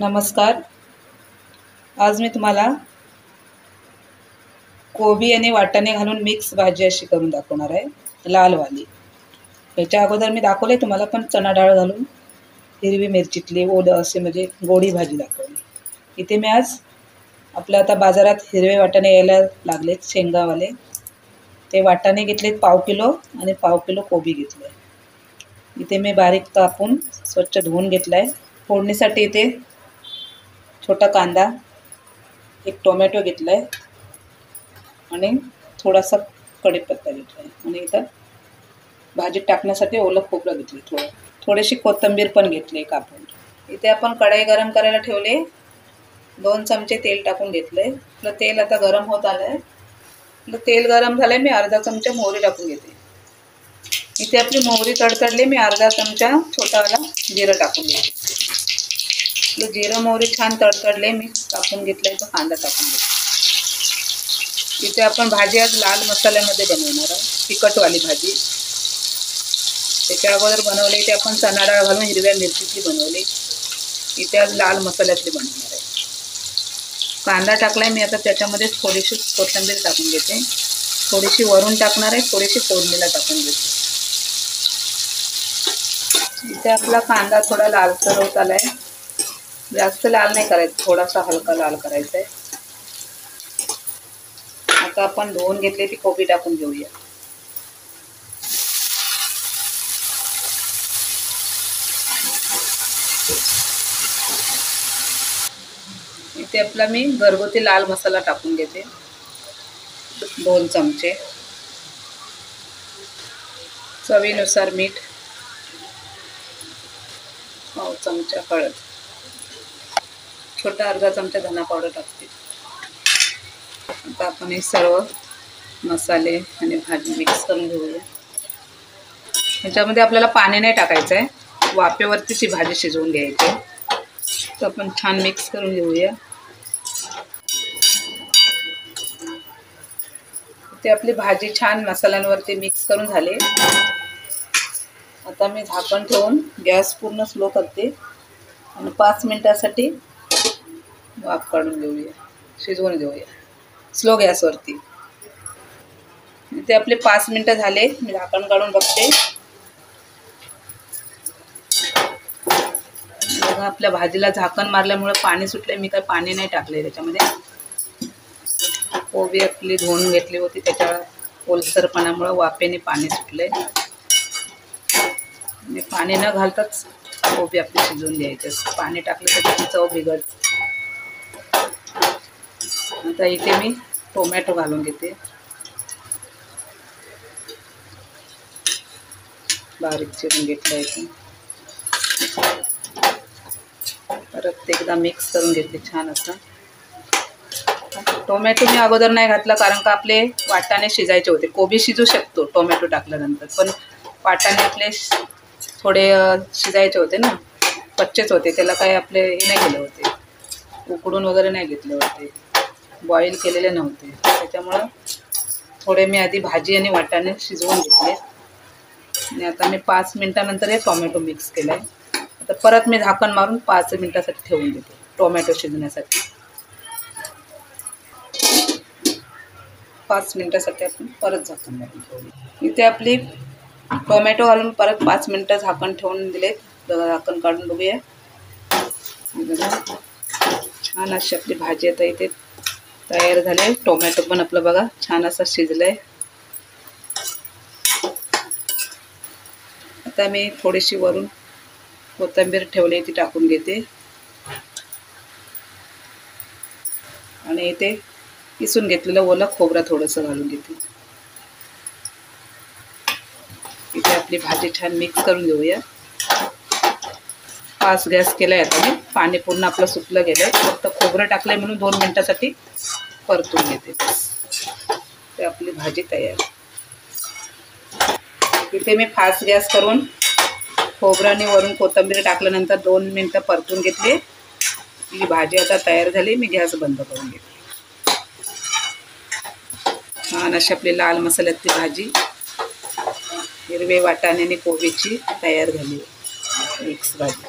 नमस्कार. आज मी तुम्हाला कोबी आणि वाटाणे घालून मिक्स भाजी अशी करून दाखवणार आहे, लालवाली. याच्या अगोदर मी दाखवले तुम्हाला, पण चणा डाळ घालून हिरवी मिरचीतली ओलं असे म्हणजे गोडी भाजी दाखवली. इथे मी आज आपल्या आता बाजारात हिरवे वाटाणे यायला लागलेत शेंगावाले, ते वाटाणे घेतलेत पाव किलो आणि पाव किलो कोबी घेतले. इथे मी बारीक कापून स्वच्छ धुवून घेतला आहे. फोडणीसाठी इथे छोटा कांदा, एक टोमॅटो घेतला आहे आणि थोडासा कढीपत्ता घेतला आहे आणि इथं भाजीत टाकण्यासाठी ओलं खोबरं घेतलं, थोडीशी कोथिंबीर पण घेतली कापून. इथे आपण कढई गरम करायला ठेवले, 2 चमचे तेल टाकून घेतले. आपलं तेल आता गरम होत आलं आहे. आपलं तेल गरम झालं आहे, मी अर्धा चमचा मोहरी टाकून घेते. इथे आपली मोहरी तडतडली, मी अर्धा चमचा छोटावाला जिरं टाकून घेते. जिरं मोहरी छान तडतडले, मी टाकून घेतलाय तो कांदा टाकून घेतला. इथे आपण भाजी आज लाल मसाल्यामध्ये बनवणार आहोत, तिखटवाली भाजी. त्याच्या अगोदर बनवले ते आपण चणा डाळ घालून हिरव्या मिरचीतली बनवली. इथे आज लाल मसाल्यातली बनवणार आहे. कांदा टाकलाय मी, आता त्याच्यामध्ये थोडीशी कोथिंबीर टाकून घेते, थोडीशी वरून टाकणार आहे, थोडीशी फोडणीला टाकून घेते. इथे आपला कांदा थोडा लालसर होत आलाय, जास्त लाल नाही करायचं, थोडासा हलका लाल करायचा आहे. आता आपण धुवून घेतले ती कोबी टाकून घेऊया. इथे आपला मी घरगुती लाल मसाला टाकून घेते, 2 चमचे. चवीनुसार मीठ, पाव चमचा हळद, छोटा अर्धा चमचा धना पावडर टाकते. आता आपण हे सर्व मसाले आणि भाजी मिक्स करून घेऊया. ह्याच्यामध्ये आपल्याला पाणी नाही टाकायचं आहे, वाफेवरतीच ही भाजी शिजवून घ्यायची. तर आपण छान मिक्स करून घेऊया. ते आपली भाजी छान मसाल्यांवरती मिक्स करून झाले. आता मी झाकण ठेवून गॅस पूर्ण स्लो करते आणि 5 मिनिटासाठी वाफ काढून घेऊया, शिजवून घेऊया स्लो गॅसवरती. इथे आपले 5 मिनिटं झाले, मी झाकण काढून बघते. बघा, आपल्या भाजीला झाकण मारल्यामुळे पाणी सुटले, मी काय पाणी नाही टाकले त्याच्यामध्ये. कोबी आपली धुवून घेतली होती, त्याच्या ओलसरपणामुळे वाफेने पाणी सुटले. मी पाणी न घालताच कोबी आपली शिजवून घ्यायचं, पाणी टाकलं तर त्याची चव बिघडते. आता इथे मी टोमॅटो घालून घेते, बारीक चिरून घेतलं. इथे परत एकदा मिक्स करून घेते छान असं. टोमॅटो मी अगोदर नाही घातला, कारण का आपले वाटाणे शिजायचे होते. कोबी शिजू शकतो टोमॅटो टाकल्यानंतर, पण वाटाणे आपले थोडे शिजायचे होते ना, कच्चेच होते. त्याला काय आपले हे नाही केले होते, उकडून वगैरे नाही घेतले होते, बॉईल केलेले नव्हते. त्याच्यामुळं थोडे मी आधी भाजी आणि वाटाणे शिजवून घेतले आणि आता मी 5 मिनिटानंतर हे टोमॅटो मिक्स केलं आहे. आता परत मी झाकण मारून 5 मिनिटासाठी ठेवून देते टोमॅटो शिजण्यासाठी. 5 मिनिटासाठी आपण परत झाकण मारून ठेवले. इथे आपली टोमॅटो घालून परत 5 मिनिटं झाकण ठेवून दिले. झाकण काढून बघूया. छान अशी आपली भाजी आता इथे तयार झाली. टोमॅटो पण आपलं बघा छान असं शिजलंय. आता मी थोडीशी वरून कोथिंबीर ठेवली ती टाकून घेते आणि इथे किसून घेतलेलं ओलं खोबरं थोडंसं घालून घेते. इथे आपली भाजी छान मिक्स करून घेऊया. 5 गॅस केलाय. आता मी पाणी पूर्ण आपलं सुटलं गेलंय, फक्त खोबरं टाकलंय म्हणून 2 मिनिटासाठी परतून घेते. ते आपली भाजी तयार. इथे मी फास्ट गॅस करून खोबरं आणि वरून कोथिंबीर टाकल्यानंतर 2 मिनिटं परतून घेतली. ही भाजी आता तयार झाली. मी गॅस बंद करून घेते. छान अशी आपली लाल मसाल्यातली भाजी हिरवे वाटाणे आणि कोबीची तयार झाली मिक्स भाजी.